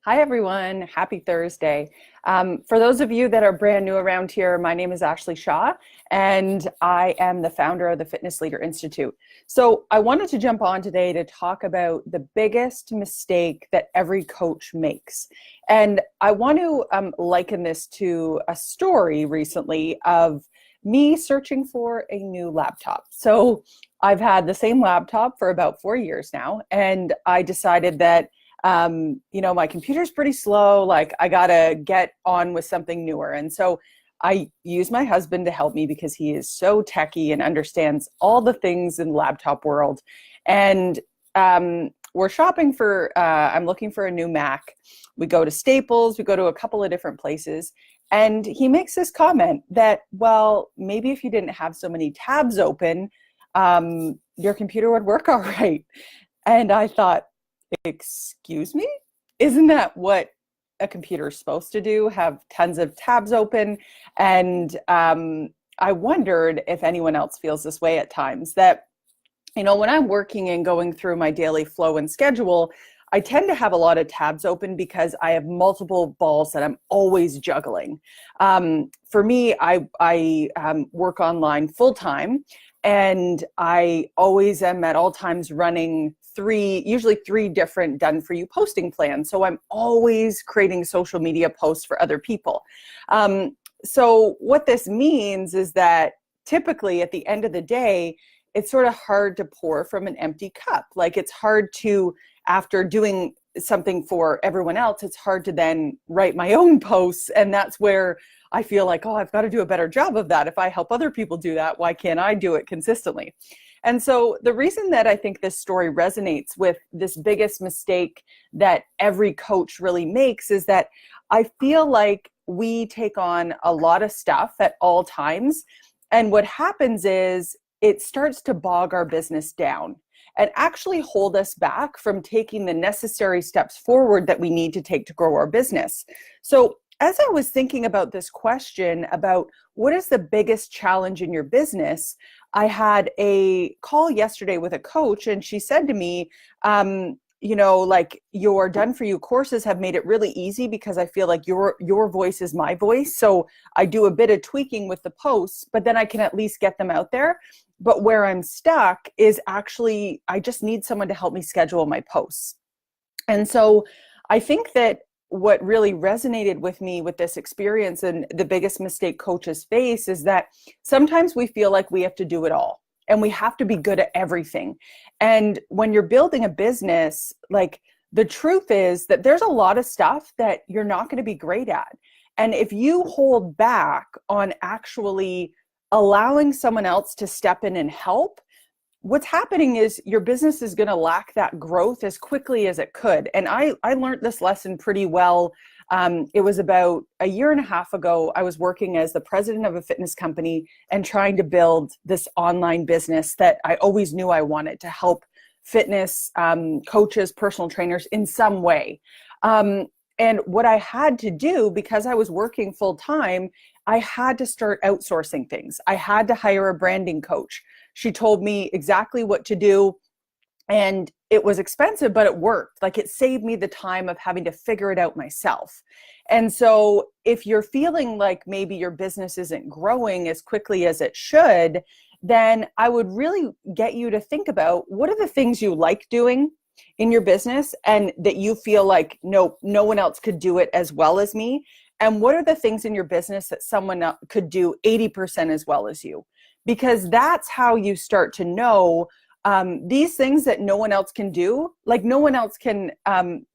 Hi, everyone. Happy Thursday. For those of you that are brand new around here, my name is Ashley Shaw, and I am the founder of the Fitness Leader Institute. So I wanted to jump on today to talk about the biggest mistake that every coach makes. And I want to liken this to a story recently of me searching for a new laptop. So I've had the same laptop for about 4 years now, and I decided that my computer's pretty slow. Like, I gotta get on with something newer. And so I use my husband to help me because he is so techie and understands all the things in the laptop world. And we're shopping for, I'm looking for a new Mac. We go to Staples, we go to a couple of different places. And he makes this comment that, well, maybe if you didn't have so many tabs open, your computer would work all right. And I thought, excuse me? Isn't that what a computer is supposed to do? Have tons of tabs open? And I wondered if anyone else feels this way at times, that, when I'm working and going through my daily flow and schedule, I tend to have a lot of tabs open because I have multiple balls that I'm always juggling. For me, I work online full time, and I always am at all times running usually three different done for you posting plans. So I'm always creating social media posts for other people. So what this means is that typically at the end of the day, it's sort of hard to pour from an empty cup. Like, it's hard to, after doing something for everyone else, it's hard to then write my own posts. And that's where I feel like, oh, I've got to do a better job of that. If I help other people do that, why can't I do it consistently? And so the reason that I think this story resonates with this biggest mistake that every coach really makes is that I feel like we take on a lot of stuff at all times. And what happens is it starts to bog our business down and actually hold us back from taking the necessary steps forward that we need to take to grow our business. So as I was thinking about this question about what is the biggest challenge in your business, I had a call yesterday with a coach, and she said to me, like, your done for you courses have made it really easy because I feel like your voice is my voice. So I do a bit of tweaking with the posts, but then I can at least get them out there. But where I'm stuck is actually, I just need someone to help me schedule my posts. And so I think that what really resonated with me with this experience and the biggest mistake coaches face is that sometimes we feel like we have to do it all and we have to be good at everything. And when you're building a business, like, the truth is that there's a lot of stuff that you're not going to be great at. And if you hold back on actually allowing someone else to step in and help, what's happening is your business is going to lack that growth as quickly as it could. And I learned this lesson pretty well. It was about a year and a half ago. I was working as the president of a fitness company and trying to build this online business that I always knew I wanted to help fitness coaches, personal trainers in some way. And what I had to do, because I was working full time, I had to start outsourcing things. I had to hire a branding coach. She told me exactly what to do, and it was expensive, but it worked. Like, it saved me the time of having to figure it out myself. And so if you're feeling like maybe your business isn't growing as quickly as it should, then I would really get you to think about, what are the things you like doing in your business and that you feel like no one else could do it as well as me? And what are the things in your business that someone else could do 80% as well as you? Because that's how you start to know these things that no one else can do. Like, no one else can,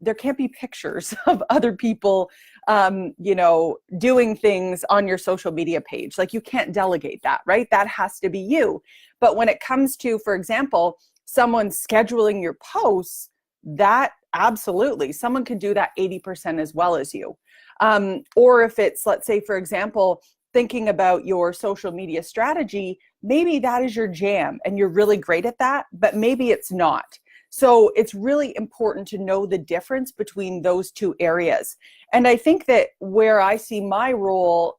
there can't be pictures of other people, doing things on your social media page. Like, you can't delegate that, right? That has to be you. But when it comes to, for example, someone scheduling your posts, that absolutely, someone could do that 80% as well as you. Or if it's, let's say, for example, thinking about your social media strategy, maybe that is your jam and you're really great at that, but maybe it's not. So it's really important to know the difference between those two areas. And I think that where I see my role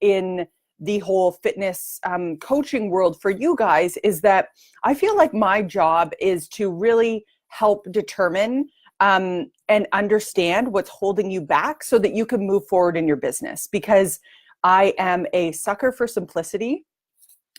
in the whole fitness coaching world for you guys is that I feel like my job is to really help determine and understand what's holding you back so that you can move forward in your business. Because I am a sucker for simplicity.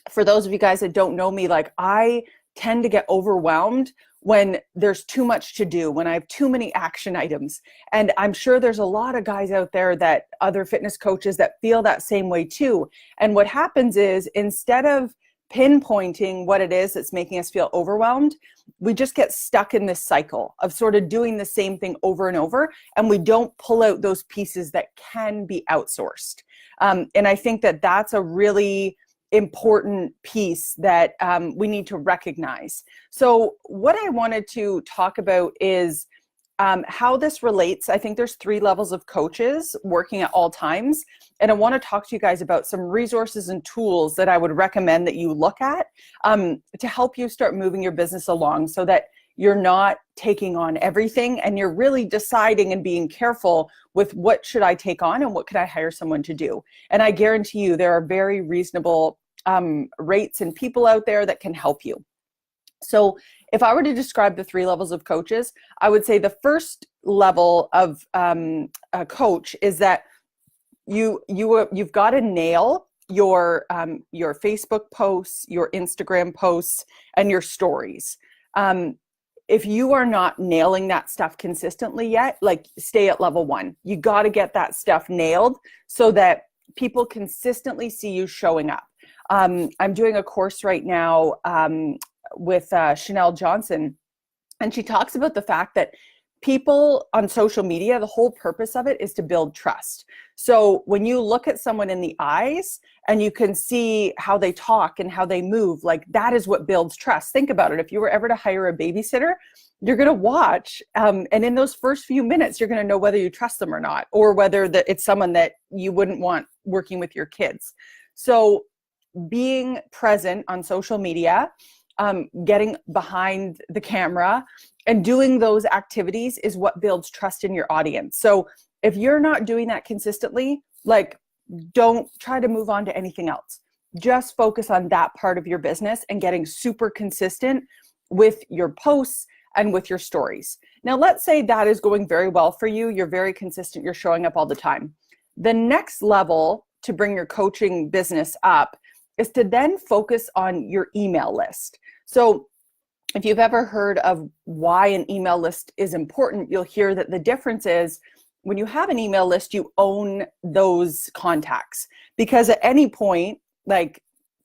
For those of you guys that don't know me, like, I tend to get overwhelmed when there's too much to do, when I have too many action items. And I'm sure there's a lot of guys out there, that other fitness coaches, that feel that same way too. And what happens is, instead of pinpointing what it is that's making us feel overwhelmed, we just get stuck in this cycle of sort of doing the same thing over and over, and we don't pull out those pieces that can be outsourced. And I think that that's a really important piece that we need to recognize. So what I wanted to talk about is how this relates. I think there's 3 levels of coaches working at all times. And I want to talk to you guys about some resources and tools that I would recommend that you look at to help you start moving your business along, so that you're not taking on everything, and you're really deciding and being careful with what should I take on and what could I hire someone to do. And I guarantee you there are very reasonable rates and people out there that can help you. So if I were to describe the 3 levels of coaches, I would say the first level of a coach is that you've got to nail your Facebook posts, your Instagram posts, and your stories. If you are not nailing that stuff consistently yet, like, stay at level 1. You got to get that stuff nailed so that people consistently see you showing up. I'm doing a course right now with Chanel Johnson, and she talks about the fact that people on social media, the whole purpose of it is to build trust. So when you look at someone in the eyes and you can see how they talk and how they move, like, that is what builds trust. Think about it. If you were ever to hire a babysitter, you're going to watch, and in those first few minutes, you're going to know whether you trust them or not, or whether it's someone that you wouldn't want working with your kids. So being present on social media, getting behind the camera, and doing those activities is what builds trust in your audience. So if you're not doing that consistently, like, don't try to move on to anything else. Just focus on that part of your business and getting super consistent with your posts and with your stories. Now, let's say that is going very well for you. You're very consistent. You're showing up all the time. The next level to bring your coaching business up is to then focus on your email list. So if you've ever heard of why an email list is important, you'll hear that the difference is, when you have an email list, you own those contacts, because at any point, like,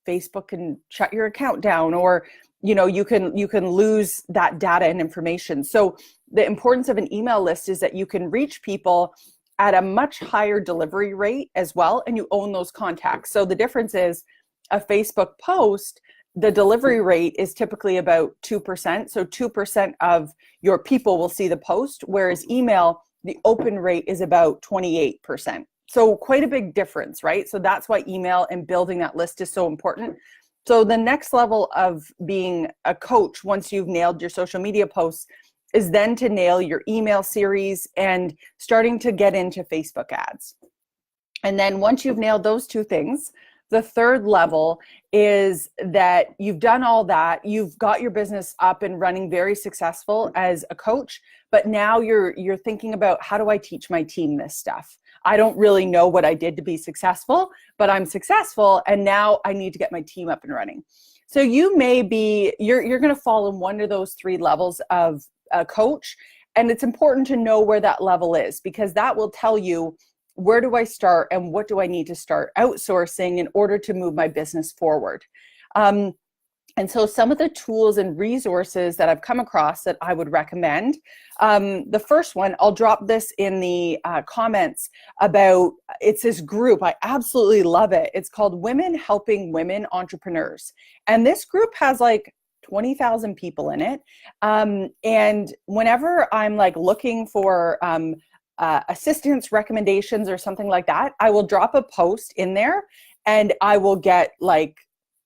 Facebook can shut your account down, or you can lose that data and information. So the importance of an email list is that you can reach people at a much higher delivery rate as well, and you own those contacts. So the difference is, a Facebook post, the delivery rate is typically about 2%. So 2% of your people will see the post, whereas email, the open rate is about 28%. So quite a big difference, right? So that's why email and building that list is so important. So the next level of being a coach, once you've nailed your social media posts, is then to nail your email series and starting to get into Facebook ads. And then once you've nailed those 2 things, the third level is that you've done all that, you've got your business up and running, very successful as a coach, but now you're thinking about, how do I teach my team this stuff? I don't really know what I did to be successful, but I'm successful, and now I need to get my team up and running. So you may be, you're going to fall in one of those 3 levels of a coach, and it's important to know where that level is, because that will tell you, where do I start and what do I need to start outsourcing in order to move my business forward? And so some of the tools and resources that I've come across that I would recommend, the first one, I'll drop this in the comments about, it's this group, I absolutely love it. It's called Women Helping Women Entrepreneurs. And this group has like 20,000 people in it. And whenever I'm like looking for assistance recommendations or something like that, I will drop a post in there and I will get like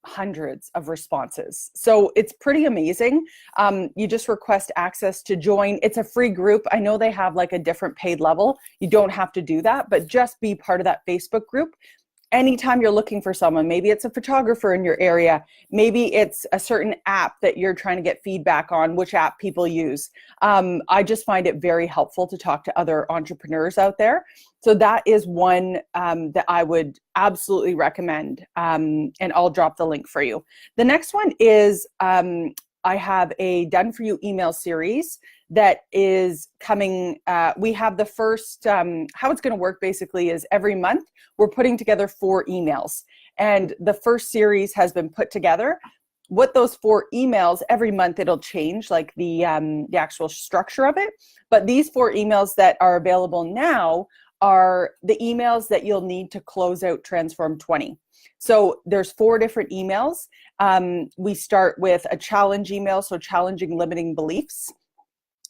hundreds of responses. So it's pretty amazing. You just request access to join. It's a free group. I know they have like a different paid level. You don't have to do that, but just be part of that Facebook group. anytime you're looking for someone, maybe it's a photographer in your area, maybe it's a certain app that you're trying to get feedback on, which app people use. I just find it very helpful to talk to other entrepreneurs out there. So that is one that I would absolutely recommend, and I'll drop the link for you. The next one is I have a done for you email series that is coming. We have the first, how it's going to work basically is every month we're putting together 4 emails, and the first series has been put together. What those 4 emails, every month it'll change, like the actual structure of it. But these 4 emails that are available now are the emails that you'll need to close out Transform 20. So there's 4 different emails. We start with a challenge email, so challenging limiting beliefs.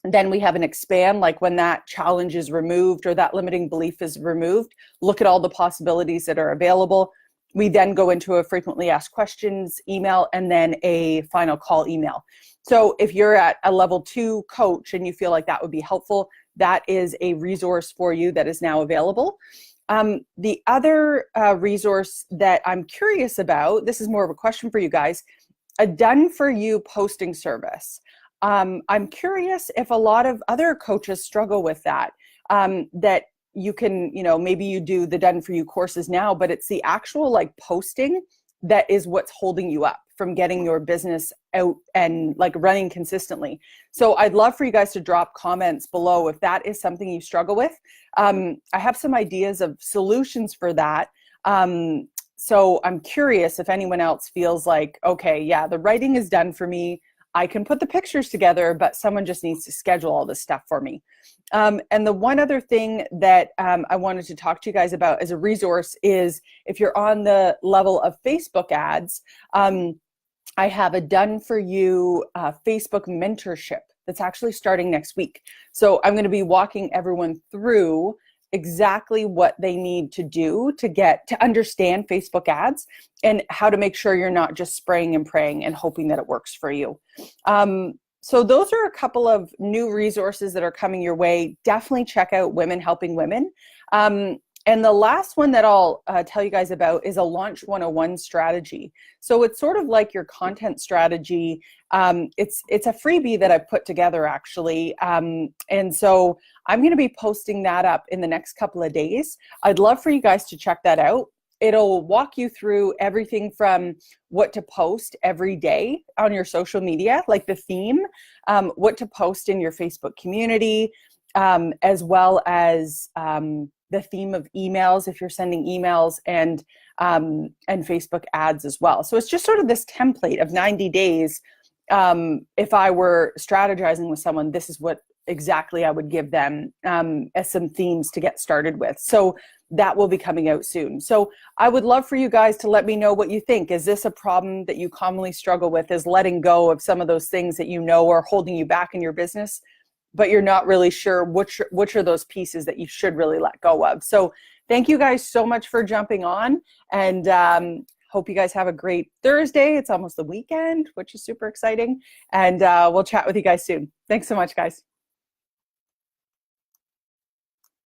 Then we have an expand, like when that challenge is removed or that limiting belief is removed, look at all the possibilities that are available. We then go into a frequently asked questions email and then a final call email. So if you're at a level 2 coach and you feel like that would be helpful, that is a resource for you that is now available. The other resource that I'm curious about, this is more of a question for you guys, a done for you posting service. I'm curious if a lot of other coaches struggle with that, that you can, maybe you do the done for you courses now, but it's the actual like posting that is what's holding you up from getting your business out and like running consistently. So I'd love for you guys to drop comments below if that is something you struggle with. I have some ideas of solutions for that. So I'm curious if anyone else feels like, okay, yeah, the writing is done for me. I can put the pictures together, but someone just needs to schedule all this stuff for me. And the one other thing that I wanted to talk to you guys about as a resource is if you're on the level of Facebook ads, I have a done for you Facebook mentorship that's actually starting next week. So I'm going to be walking everyone through exactly what they need to do to understand Facebook ads and how to make sure you're not just spraying and praying and hoping that it works for you. So those are a couple of new resources that are coming your way. Definitely check out Women Helping Women. And the last one that I'll tell you guys about is a Launch 101 strategy. So it's sort of like your content strategy. It's a freebie that I've put together actually. And so I'm going to be posting that up in the next couple of days. I'd love for you guys to check that out. It'll walk you through everything from what to post every day on your social media, like the theme, what to post in your Facebook community, as well as the theme of emails if you're sending emails, and Facebook ads as well. So it's just sort of this template of 90 days. If I were strategizing with someone, this is what exactly I would give them as some themes to get started with. So that will be coming out soon. So I would love for you guys to let me know what you think. Is this a problem that you commonly struggle with, is letting go of some of those things that you know are holding you back in your business, but you're not really sure which are those pieces that you should really let go of? So thank you guys so much for jumping on, and hope you guys have a great Thursday. It's almost the weekend, which is super exciting, and we'll chat with you guys soon. Thanks so much, guys.